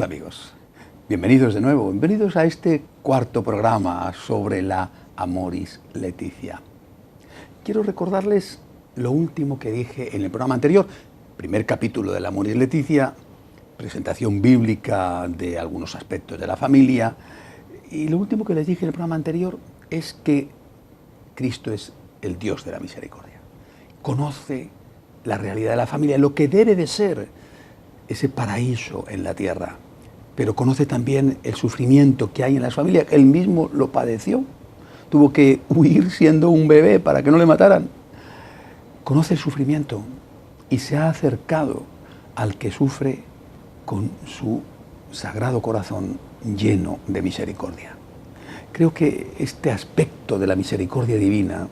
Hola amigos, bienvenidos de nuevo, bienvenidos a este cuarto programa sobre la Amoris Laetitia. Quiero recordarles lo último que dije en el programa anterior, primer capítulo de la Amoris Laetitia, presentación bíblica de algunos aspectos de la familia, y lo último que les dije en el programa anterior es que Cristo es el Dios de la misericordia. Conoce la realidad de la familia, lo que debe de ser ese paraíso en la tierra, pero conoce también el sufrimiento que hay en las familias. Él mismo lo padeció, tuvo que huir siendo un bebé para que no le mataran. Conoce el sufrimiento y se ha acercado al que sufre con su sagrado corazón lleno de misericordia. Creo que este aspecto de la misericordia divina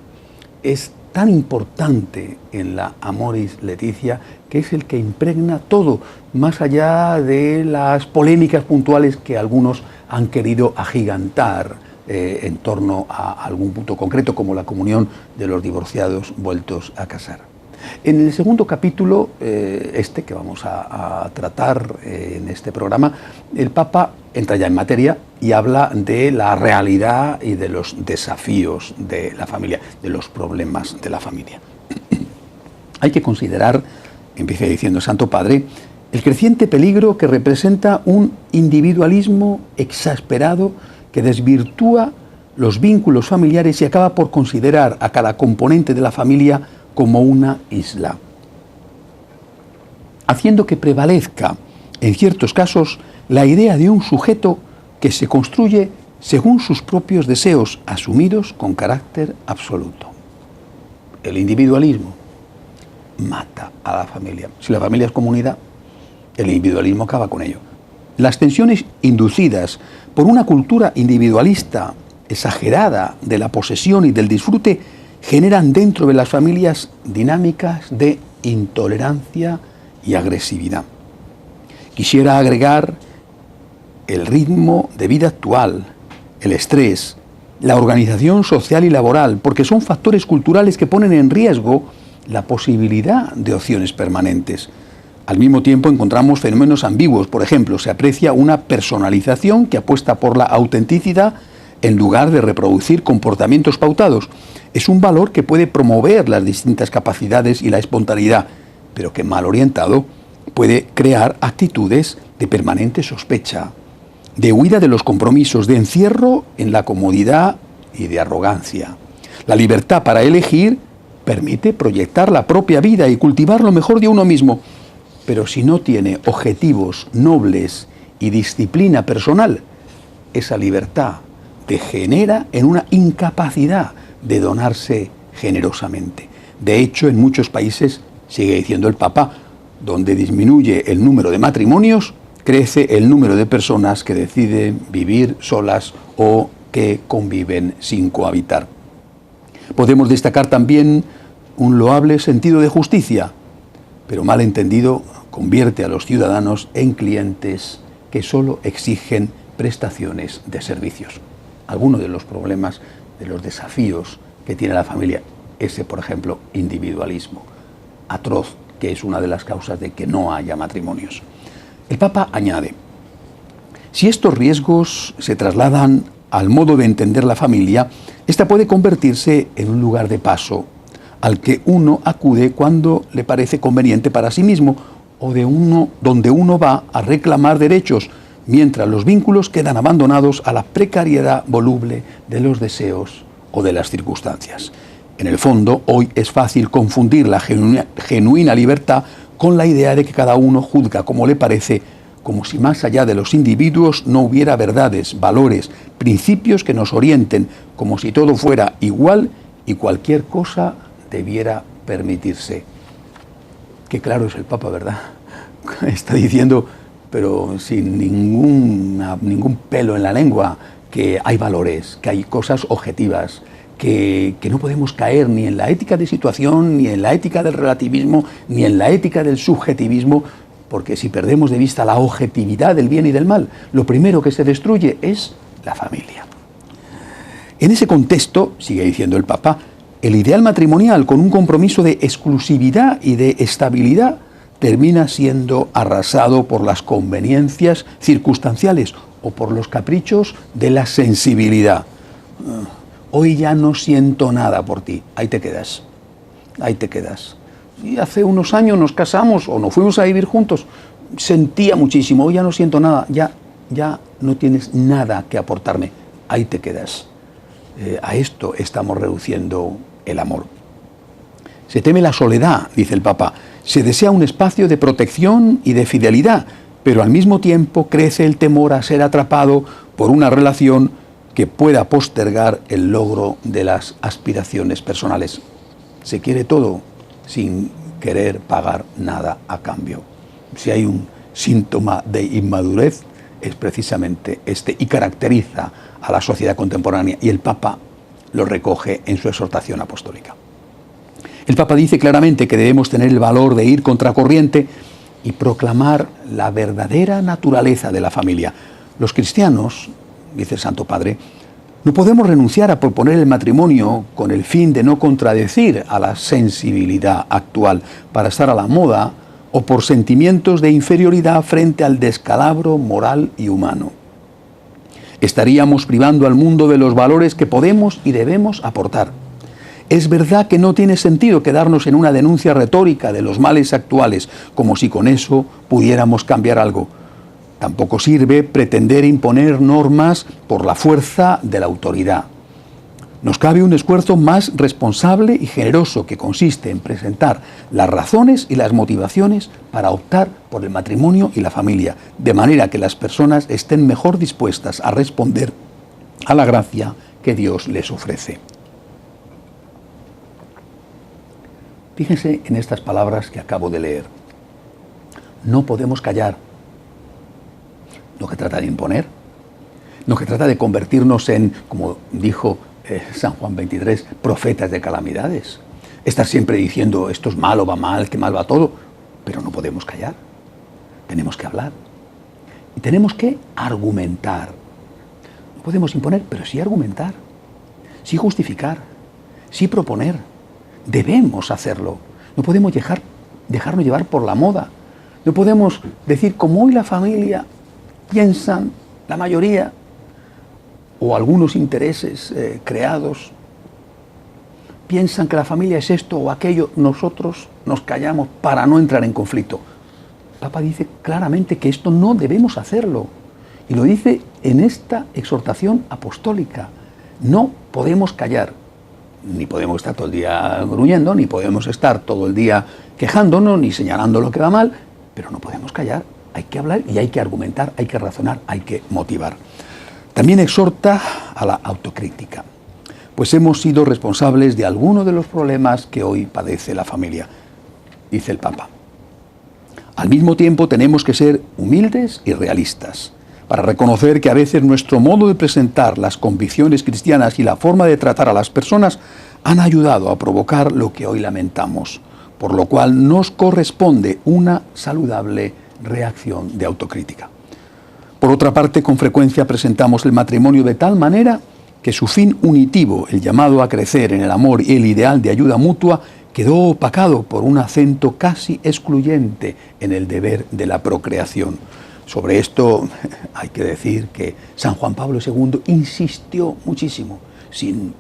es tan importante en la Amoris Laetitia, que es el que impregna todo, más allá de las polémicas puntuales que algunos han querido agigantar en torno a algún punto concreto, como la comunión de los divorciados vueltos a casar. En el segundo capítulo, que vamos a tratar en este programa, el Papa entra ya en materia y habla de la realidad y de los desafíos de la familia, de los problemas de la familia. Hay que considerar, empieza diciendo Santo Padre, el creciente peligro que representa un individualismo exasperado que desvirtúa los vínculos familiares y acaba por considerar a cada componente de la familia como una isla, haciendo que prevalezca, en ciertos casos, la idea de un sujeto que se construye según sus propios deseos, asumidos con carácter absoluto. El individualismo mata a la familia. Si la familia es comunidad, el individualismo acaba con ello. Las tensiones inducidas por una cultura individualista exagerada de la posesión y del disfrute generan dentro de las familias dinámicas de intolerancia y agresividad. Quisiera agregar el ritmo de vida actual, el estrés, la organización social y laboral, porque son factores culturales que ponen en riesgo la posibilidad de opciones permanentes. Al mismo tiempo encontramos fenómenos ambiguos. Por ejemplo, se aprecia una personalización que apuesta por la autenticidad en lugar de reproducir comportamientos pautados. Es un valor que puede promover las distintas capacidades y la espontaneidad, pero que mal orientado puede crear actitudes de permanente sospecha, de huida de los compromisos, de encierro en la comodidad y de arrogancia. La libertad para elegir permite proyectar la propia vida y cultivar lo mejor de uno mismo, pero si no tiene objetivos nobles y disciplina personal, esa libertad degenera en una incapacidad de donarse generosamente. De hecho, en muchos países, sigue diciendo el Papa, donde disminuye el número de matrimonios, crece el número de personas que deciden vivir solas o que conviven sin cohabitar. Podemos destacar también un loable sentido de justicia, pero mal entendido convierte a los ciudadanos en clientes que solo exigen prestaciones de servicios. Algunos de los problemas, de los desafíos que tiene la familia, ese, por ejemplo, individualismo atroz, que es una de las causas de que no haya matrimonios. El Papa añade, si estos riesgos se trasladan al modo de entender la familia, esta puede convertirse en un lugar de paso al que uno acude cuando le parece conveniente para sí mismo o donde uno va a reclamar derechos, mientras los vínculos quedan abandonados a la precariedad voluble de los deseos o de las circunstancias. En el fondo, hoy es fácil confundir la genuina libertad con la idea de que cada uno juzga como le parece, como si más allá de los individuos no hubiera verdades, valores, principios que nos orienten, como si todo fuera igual y cualquier cosa debiera permitirse. Qué claro es el Papa, ¿verdad? Está diciendo, pero sin ningún pelo en la lengua, que hay valores, que hay cosas objetivas, que no podemos caer ni en la ética de situación, ni en la ética del relativismo, ni en la ética del subjetivismo, porque si perdemos de vista la objetividad del bien y del mal, lo primero que se destruye es la familia. En ese contexto, sigue diciendo el Papa, el ideal matrimonial con un compromiso de exclusividad y de estabilidad termina siendo arrasado por las conveniencias circunstanciales o por los caprichos de la sensibilidad. Hoy ya no siento nada por ti, ahí te quedas, ahí te quedas. Y hace unos años nos casamos o nos fuimos a vivir juntos, sentía muchísimo, hoy ya no siento nada, ya no tienes nada que aportarme, ahí te quedas. A esto estamos reduciendo el amor. Se teme la soledad, dice el Papa, se desea un espacio de protección y de fidelidad, pero al mismo tiempo crece el temor a ser atrapado por una relación que pueda postergar el logro de las aspiraciones personales. Se quiere todo sin querer pagar nada a cambio. Si hay un síntoma de inmadurez, es precisamente este, y caracteriza a la sociedad contemporánea, y el Papa lo recoge en su exhortación apostólica. El Papa dice claramente que debemos tener el valor de ir contracorriente y proclamar la verdadera naturaleza de la familia. Los cristianos, dice el Santo Padre, no podemos renunciar a proponer el matrimonio con el fin de no contradecir a la sensibilidad actual para estar a la moda o por sentimientos de inferioridad frente al descalabro moral y humano. Estaríamos privando al mundo de los valores que podemos y debemos aportar. Es verdad que no tiene sentido quedarnos en una denuncia retórica de los males actuales, como si con eso pudiéramos cambiar algo. Tampoco sirve pretender imponer normas por la fuerza de la autoridad. Nos cabe un esfuerzo más responsable y generoso que consiste en presentar las razones y las motivaciones para optar por el matrimonio y la familia, de manera que las personas estén mejor dispuestas a responder a la gracia que Dios les ofrece. Fíjense en estas palabras que acabo de leer. No podemos callar. No que trata de imponer, no que trata de convertirnos en, como dijo San Juan 23, profetas de calamidades. Estar siempre diciendo esto es malo, va mal, que mal va todo. Pero no podemos callar. Tenemos que hablar. Y tenemos que argumentar. No podemos imponer, pero sí argumentar. Sí justificar. Sí proponer. Debemos hacerlo. No podemos dejarnos llevar por la moda. No podemos decir, como hoy la familia piensan, la mayoría, o algunos intereses creados, piensan que la familia es esto o aquello, nosotros nos callamos para no entrar en conflicto. El Papa dice claramente que esto no debemos hacerlo. Y lo dice en esta exhortación apostólica. No podemos callar. Ni podemos estar todo el día gruñendo, ni podemos estar todo el día quejándonos, ni señalando lo que va mal, pero no podemos callar. Hay que hablar y hay que argumentar, hay que razonar, hay que motivar. También exhorta a la autocrítica, pues hemos sido responsables de algunos de los problemas que hoy padece la familia, dice el Papa. Al mismo tiempo tenemos que ser humildes y realistas, para reconocer que a veces nuestro modo de presentar las convicciones cristianas y la forma de tratar a las personas han ayudado a provocar lo que hoy lamentamos, por lo cual nos corresponde una saludable reacción de autocrítica. Por otra parte, con frecuencia presentamos el matrimonio de tal manera que su fin unitivo, el llamado a crecer en el amor y el ideal de ayuda mutua, quedó opacado por un acento casi excluyente en el deber de la procreación. Sobre esto hay que decir que San Juan Pablo II insistió muchísimo, sin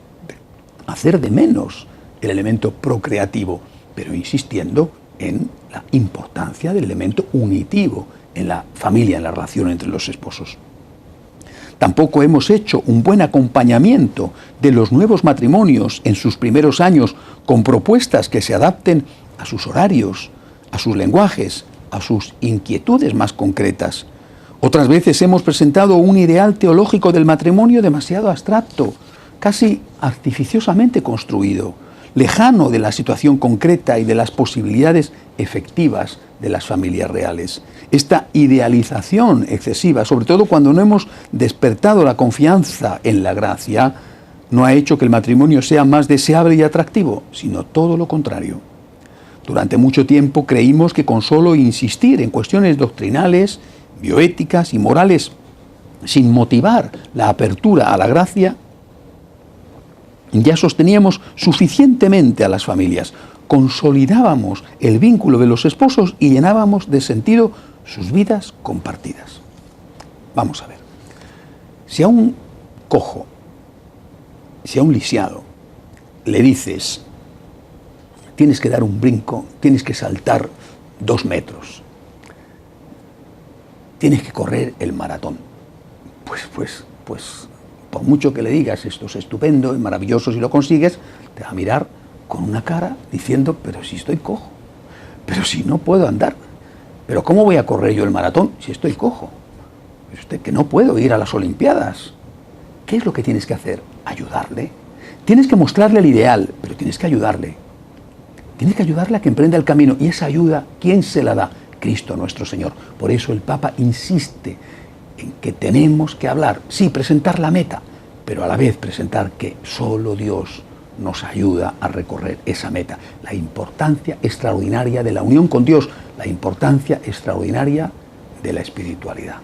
hacer de menos el elemento procreativo, pero insistiendo en la importancia del elemento unitivo en la familia, en la relación entre los esposos. Tampoco hemos hecho un buen acompañamiento de los nuevos matrimonios en sus primeros años con propuestas que se adapten a sus horarios, a sus lenguajes, a sus inquietudes más concretas. Otras veces hemos presentado un ideal teológico del matrimonio demasiado abstracto, casi artificiosamente construido, lejano de la situación concreta y de las posibilidades efectivas de las familias reales. Esta idealización excesiva, sobre todo cuando no hemos despertado la confianza en la gracia, no ha hecho que el matrimonio sea más deseable y atractivo, sino todo lo contrario. Durante mucho tiempo creímos que con solo insistir en cuestiones doctrinales, bioéticas y morales, sin motivar la apertura a la gracia, ya sosteníamos suficientemente a las familias. consolidábamos el vínculo de los esposos y llenábamos de sentido sus vidas compartidas. Vamos a ver. Si a un cojo, si a un lisiado, le dices, tienes que dar un brinco, tienes que saltar 2 metros, tienes que correr el maratón, pues, por mucho que le digas, esto es estupendo, es maravilloso si lo consigues, te va a mirar con una cara diciendo, pero si estoy cojo, pero si no puedo andar, pero ¿cómo voy a correr yo el maratón si estoy cojo? Es usted que no puedo ir a las Olimpiadas. ¿Qué es lo que tienes que hacer? Ayudarle. Tienes que mostrarle el ideal, pero tienes que ayudarle. Tienes que ayudarle a que emprenda el camino. Y esa ayuda, ¿quién se la da? Cristo nuestro Señor. Por eso el Papa insiste en que tenemos que hablar, sí, presentar la meta, pero a la vez presentar que solo Dios nos ayuda a recorrer esa meta. La importancia extraordinaria de la unión con Dios, la importancia extraordinaria de la espiritualidad.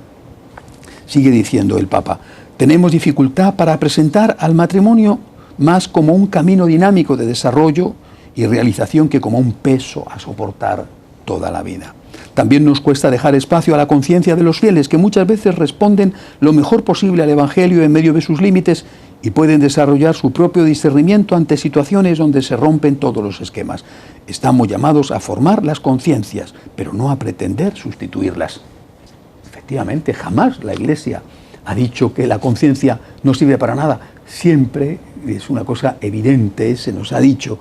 Sigue diciendo el Papa, tenemos dificultad para presentar al matrimonio más como un camino dinámico de desarrollo y realización que como un peso a soportar toda la vida. También nos cuesta dejar espacio a la conciencia de los fieles, que muchas veces responden lo mejor posible al Evangelio en medio de sus límites y pueden desarrollar su propio discernimiento ante situaciones donde se rompen todos los esquemas. Estamos llamados a formar las conciencias, pero no a pretender sustituirlas. Efectivamente, jamás la Iglesia ha dicho que la conciencia no sirve para nada. Siempre es una cosa evidente, se nos ha dicho,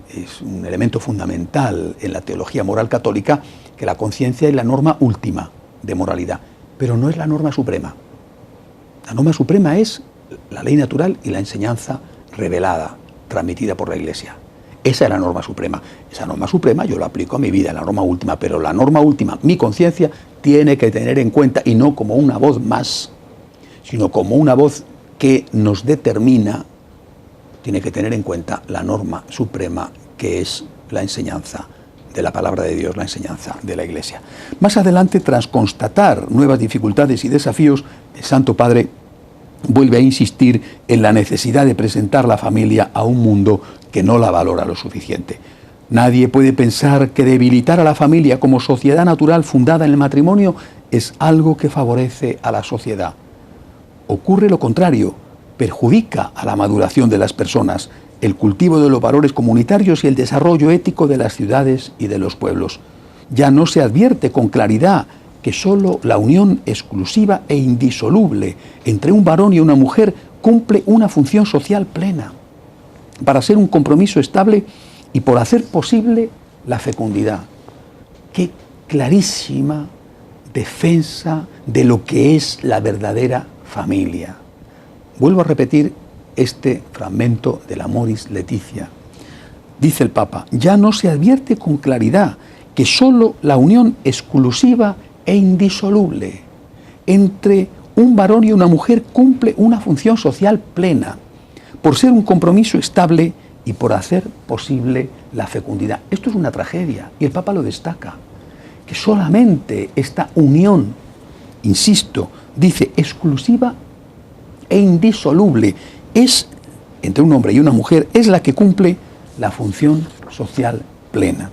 es un elemento fundamental en la teología moral católica, que la conciencia es la norma última de moralidad, pero no es la norma suprema. La norma suprema es la ley natural y la enseñanza revelada, transmitida por la Iglesia. Esa es la norma suprema. Esa norma suprema yo la aplico a mi vida, la norma última, pero la norma última, mi conciencia, tiene que tener en cuenta, y no como una voz más, sino como una voz que nos determina, tiene que tener en cuenta la norma suprema, que es la enseñanza de la palabra de Dios, la enseñanza de la Iglesia. Más adelante, tras constatar nuevas dificultades y desafíos, el Santo Padre vuelve a insistir en la necesidad de presentar la familia a un mundo que no la valora lo suficiente. Nadie puede pensar que debilitar a la familia como sociedad natural fundada en el matrimonio es algo que favorece a la sociedad. Ocurre lo contrario, perjudica a la maduración de las personas, el cultivo de los valores comunitarios y el desarrollo ético de las ciudades y de los pueblos. Ya no se advierte con claridad que solo la unión exclusiva e indisoluble entre un varón y una mujer cumple una función social plena, para ser un compromiso estable y por hacer posible la fecundidad. Qué clarísima defensa de lo que es la verdadera familia. Vuelvo a repetir este fragmento del Amoris Laetitia. Dice el Papa, ya no se advierte con claridad que solo la unión exclusiva e indisoluble entre un varón y una mujer cumple una función social plena, por ser un compromiso estable y por hacer posible la fecundidad. Esto es una tragedia, y el Papa lo destaca, que solamente esta unión, insisto, dice exclusiva e indisoluble, es entre un hombre y una mujer, es la que cumple la función social plena.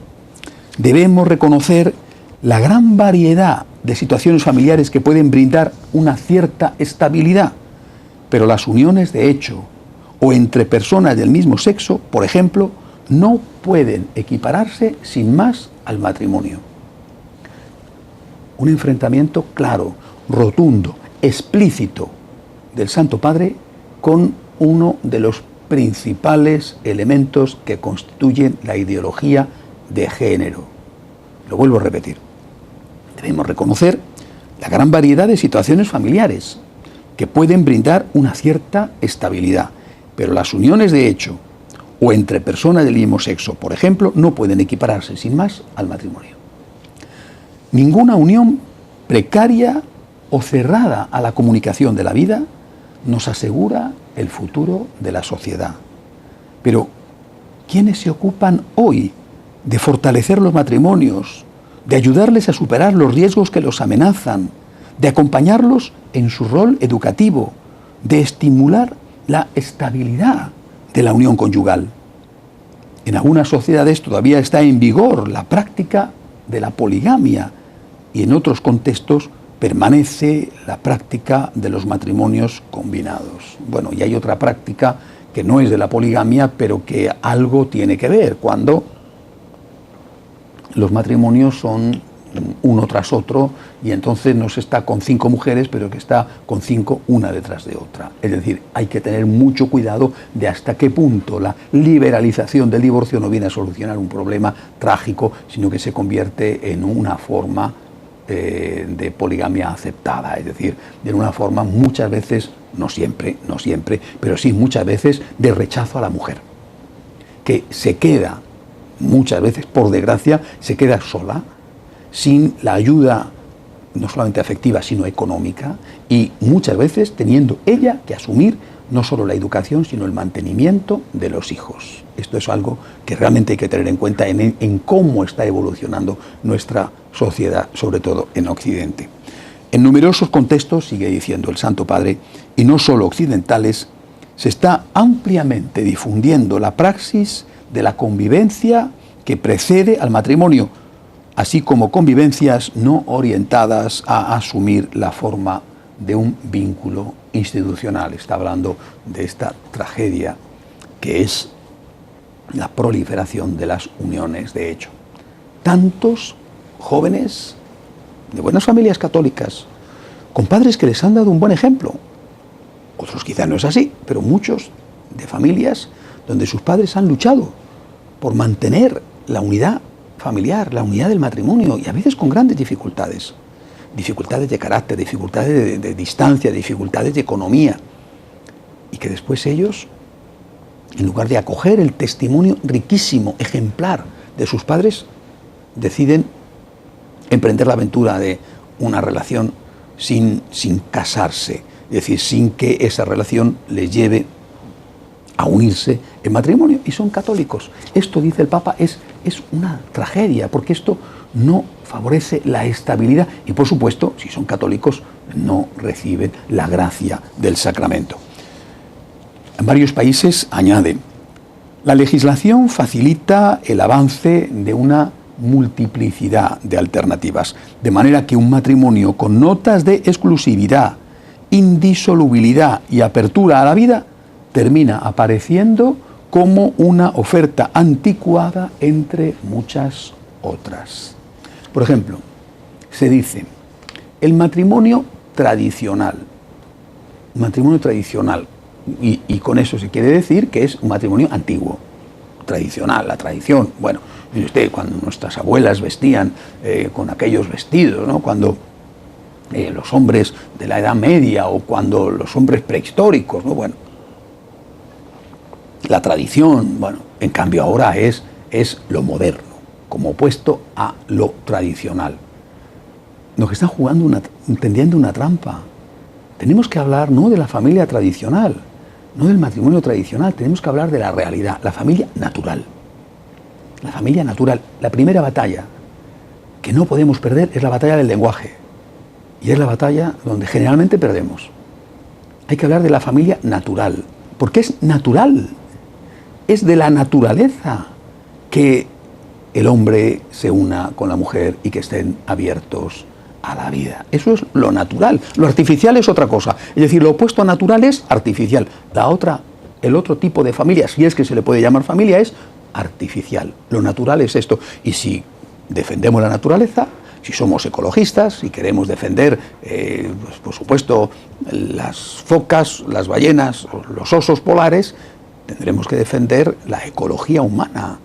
Debemos reconocer la gran variedad de situaciones familiares que pueden brindar una cierta estabilidad, pero las uniones de hecho o entre personas del mismo sexo, por ejemplo, no pueden equipararse sin más al matrimonio. Un enfrentamiento claro, rotundo, explícito del Santo Padre con uno de los principales elementos que constituyen la ideología de género. Lo vuelvo a repetir. Debemos reconocer la gran variedad de situaciones familiares que pueden brindar una cierta estabilidad, pero las uniones de hecho o entre personas del mismo sexo, por ejemplo, no pueden equipararse sin más al matrimonio. Ninguna unión precaria o cerrada a la comunicación de la vida nos asegura el futuro de la sociedad. Pero, ¿quiénes se ocupan hoy de fortalecer los matrimonios, de ayudarles a superar los riesgos que los amenazan, de acompañarlos en su rol educativo, de estimular la estabilidad de la unión conyugal? En algunas sociedades todavía está en vigor la práctica de la poligamia y en otros contextos permanece la práctica de los matrimonios combinados. Bueno, y hay otra práctica que no es de la poligamia, pero que algo tiene que ver, cuando los matrimonios son uno tras otro y entonces no se está con 5 mujeres, pero que está con 5 una detrás de otra. Es decir, hay que tener mucho cuidado de hasta qué punto la liberalización del divorcio no viene a solucionar un problema trágico, sino que se convierte en una forma de poligamia aceptada, es decir, en una forma muchas veces, no siempre, pero sí muchas veces de rechazo a la mujer, que se queda, muchas veces por desgracia, se queda sola, sin la ayuda no solamente afectiva, sino económica, y muchas veces teniendo ella que asumir no solo la educación, sino el mantenimiento de los hijos. Esto es algo que realmente hay que tener en cuenta en cómo está evolucionando nuestra sociedad, sobre todo en Occidente. En numerosos contextos, sigue diciendo el Santo Padre, y no solo occidentales, se está ampliamente difundiendo la praxis de la convivencia que precede al matrimonio, así como convivencias no orientadas a asumir la forma de un vínculo institucional. Está hablando de esta tragedia que es la proliferación de las uniones de hecho. Tantos jóvenes de buenas familias católicas, con padres que les han dado un buen ejemplo. Otros quizá no es así, pero muchos de familias donde sus padres han luchado por mantener la unidad familiar, la unidad del matrimonio, y a veces con grandes dificultades. Dificultades de carácter, dificultades de distancia, dificultades de economía. Y que después ellos, en lugar de acoger el testimonio riquísimo, ejemplar de sus padres, deciden emprender la aventura de una relación sin casarse, es decir, sin que esa relación les lleve a unirse en matrimonio, y son católicos. Esto, dice el Papa, es una tragedia, porque esto no favorece la estabilidad y, por supuesto, si son católicos, no reciben la gracia del sacramento. En varios países, añade, la legislación facilita el avance de una multiplicidad de alternativas, de manera que un matrimonio con notas de exclusividad, indisolubilidad y apertura a la vida termina apareciendo como una oferta anticuada entre muchas otras. Por ejemplo, se dice, el matrimonio tradicional, y con eso se quiere decir que es un matrimonio antiguo, tradicional, la tradición. Bueno, mire usted, cuando nuestras abuelas vestían con aquellos vestidos, ¿no? Cuando los hombres de la Edad Media o cuando los hombres prehistóricos, ¿no? Bueno, la tradición, bueno, en cambio ahora es lo moderno, como opuesto a lo tradicional. Nos están tendiendo una trampa. Tenemos que hablar no de la familia tradicional, no del matrimonio tradicional, tenemos que hablar de la realidad, la familia natural. La familia natural, la primera batalla que no podemos perder es la batalla del lenguaje, y es la batalla donde generalmente perdemos. Hay que hablar de la familia natural, porque es natural. Es de la naturaleza que el hombre se una con la mujer y que estén abiertos a la vida. Eso es lo natural. Lo artificial es otra cosa. Es decir, lo opuesto a natural es artificial. El otro tipo de familia, si es que se le puede llamar familia, es artificial. Lo natural es esto. Y si defendemos la naturaleza, si somos ecologistas, si queremos defender, pues, por supuesto, las focas, las ballenas, los osos polares, tendremos que defender la ecología humana.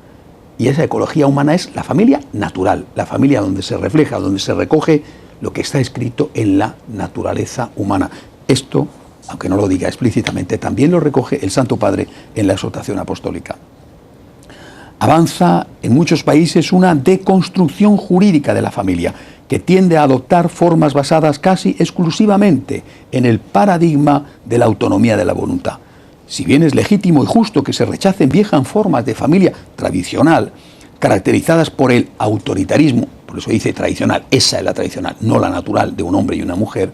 Y esa ecología humana es la familia natural, la familia donde se refleja, donde se recoge lo que está escrito en la naturaleza humana. Esto, aunque no lo diga explícitamente, también lo recoge el Santo Padre en la exhortación apostólica. Avanza en muchos países una deconstrucción jurídica de la familia, que tiende a adoptar formas basadas casi exclusivamente en el paradigma de la autonomía de la voluntad. Si bien es legítimo y justo que se rechacen viejas formas de familia tradicional, caracterizadas por el autoritarismo, por eso dice tradicional, esa es la tradicional, no la natural de un hombre y una mujer,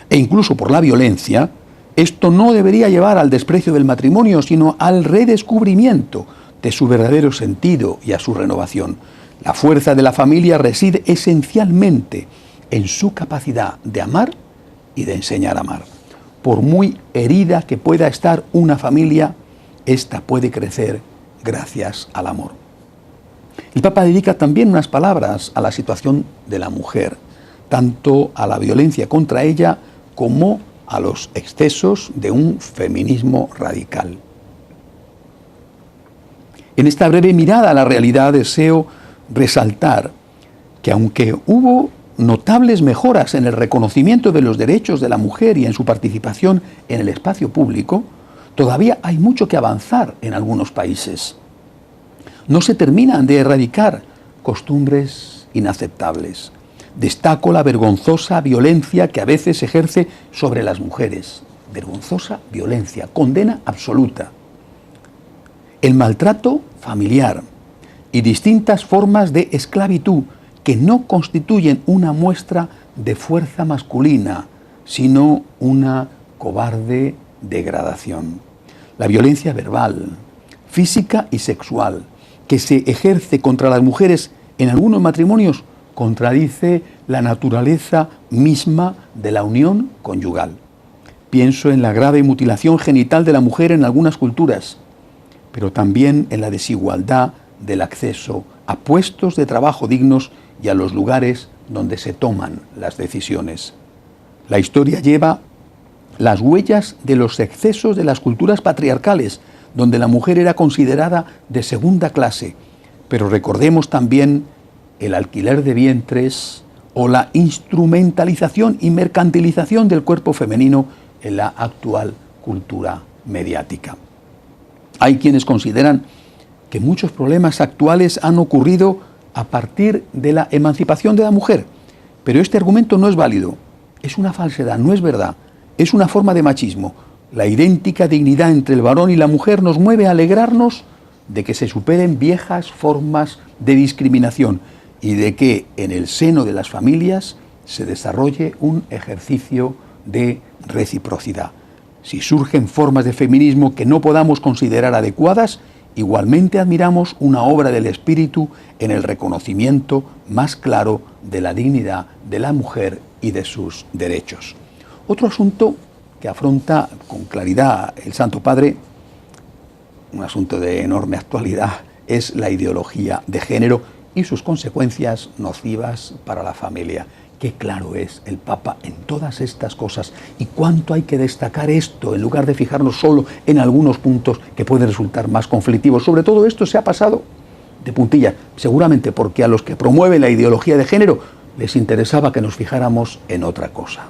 e incluso por la violencia, esto no debería llevar al desprecio del matrimonio, sino al redescubrimiento de su verdadero sentido y a su renovación. La fuerza de la familia reside esencialmente en su capacidad de amar y de enseñar a amar. Por muy herida que pueda estar una familia, ésta puede crecer gracias al amor. El Papa dedica también unas palabras a la situación de la mujer, tanto a la violencia contra ella como a los excesos de un feminismo radical. En esta breve mirada a la realidad deseo resaltar que aunque hubo notables mejoras en el reconocimiento de los derechos de la mujer y en su participación en el espacio público, todavía hay mucho que avanzar en algunos países. No se terminan de erradicar costumbres inaceptables. Destaco la vergonzosa violencia que a veces se ejerce sobre las mujeres. Vergonzosa violencia, condena absoluta. El maltrato familiar y distintas formas de esclavitud que no constituyen una muestra de fuerza masculina, sino una cobarde degradación. La violencia verbal, física y sexual que se ejerce contra las mujeres en algunos matrimonios contradice la naturaleza misma de la unión conyugal. Pienso en la grave mutilación genital de la mujer en algunas culturas, pero también en la desigualdad del acceso a puestos de trabajo dignos y a los lugares donde se toman las decisiones. La historia lleva las huellas de los excesos de las culturas patriarcales, donde la mujer era considerada de segunda clase, pero recordemos también el alquiler de vientres o la instrumentalización y mercantilización del cuerpo femenino en la actual cultura mediática. Hay quienes consideran que muchos problemas actuales han ocurrido a partir de la emancipación de la mujer, pero este argumento no es válido, es una falsedad, no es verdad, es una forma de machismo. La idéntica dignidad entre el varón y la mujer nos mueve a alegrarnos de que se superen viejas formas de discriminación y de que en el seno de las familias se desarrolle un ejercicio de reciprocidad. Si surgen formas de feminismo que no podamos considerar adecuadas, igualmente admiramos una obra del espíritu en el reconocimiento más claro de la dignidad de la mujer y de sus derechos. Otro asunto que afronta con claridad el Santo Padre, un asunto de enorme actualidad, es la ideología de género y sus consecuencias nocivas para la familia. Qué claro es el Papa en todas estas cosas y cuánto hay que destacar esto en lugar de fijarnos solo en algunos puntos que pueden resultar más conflictivos. Sobre todo esto se ha pasado de puntillas, seguramente porque a los que promueven la ideología de género les interesaba que nos fijáramos en otra cosa.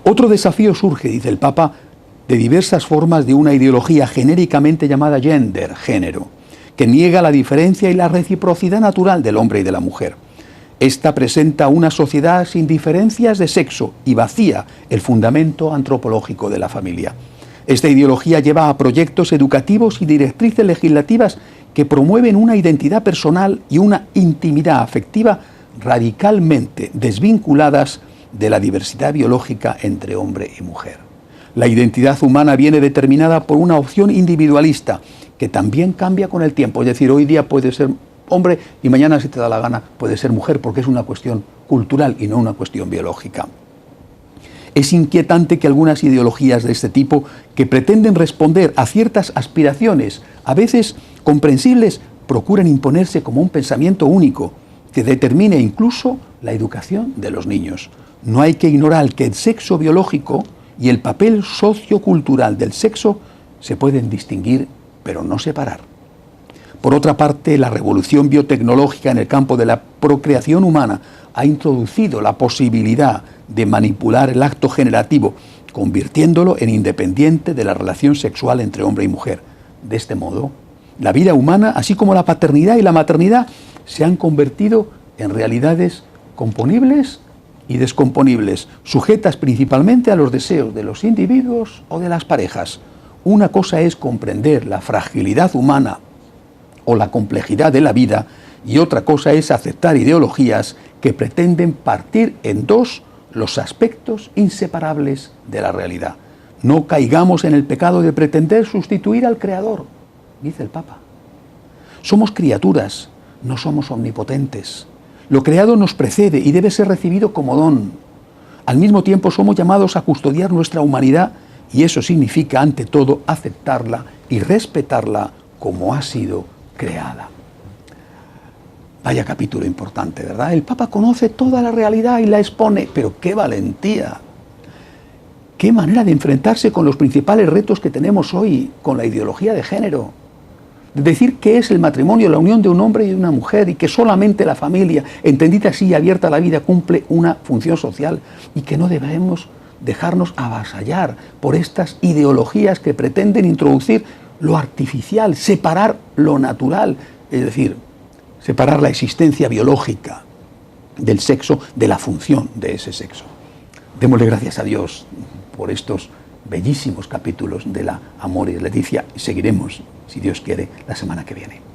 Otro desafío surge, dice el Papa, de diversas formas de una ideología genéricamente llamada gender, género, que niega la diferencia y la reciprocidad natural del hombre y de la mujer. Esta presenta una sociedad sin diferencias de sexo y vacía el fundamento antropológico de la familia. Esta ideología lleva a proyectos educativos y directrices legislativas que promueven una identidad personal y una intimidad afectiva radicalmente desvinculadas de la diversidad biológica entre hombre y mujer. La identidad humana viene determinada por una opción individualista que también cambia con el tiempo. Es decir, hoy día puede ser hombre y mañana, si te da la gana, puede ser mujer, porque es una cuestión cultural y no una cuestión biológica. Es inquietante que algunas ideologías de este tipo, que pretenden responder a ciertas aspiraciones, a veces comprensibles, procuren imponerse como un pensamiento único, que determine incluso la educación de los niños. No hay que ignorar que el sexo biológico y el papel sociocultural del sexo se pueden distinguir, pero no separar. Por otra parte, la revolución biotecnológica en el campo de la procreación humana ha introducido la posibilidad de manipular el acto generativo, convirtiéndolo en independiente de la relación sexual entre hombre y mujer. De este modo, la vida humana, así como la paternidad y la maternidad, se han convertido en realidades componibles y descomponibles, sujetas principalmente a los deseos de los individuos o de las parejas. Una cosa es comprender la fragilidad humana o la complejidad de la vida, y otra cosa es aceptar ideologías que pretenden partir en dos los aspectos inseparables de la realidad. No caigamos en el pecado de pretender sustituir al Creador, dice el Papa. Somos criaturas, no somos omnipotentes. Lo creado nos precede y debe ser recibido como don. Al mismo tiempo somos llamados a custodiar nuestra humanidad y eso significa, ante todo, aceptarla y respetarla como ha sido creada. Vaya capítulo importante, ¿verdad? El Papa conoce toda la realidad y la expone, pero qué valentía, qué manera de enfrentarse con los principales retos que tenemos hoy, con la ideología de género. Decir que es el matrimonio, la unión de un hombre y de una mujer, y que solamente la familia, entendida así y abierta a la vida, cumple una función social, y que no debemos dejarnos avasallar por estas ideologías que pretenden introducir lo artificial, separar lo natural, es decir, separar la existencia biológica del sexo de la función de ese sexo. Démosle gracias a Dios por estos bellísimos capítulos de la Amoris Laetitia y seguiremos, si Dios quiere, la semana que viene.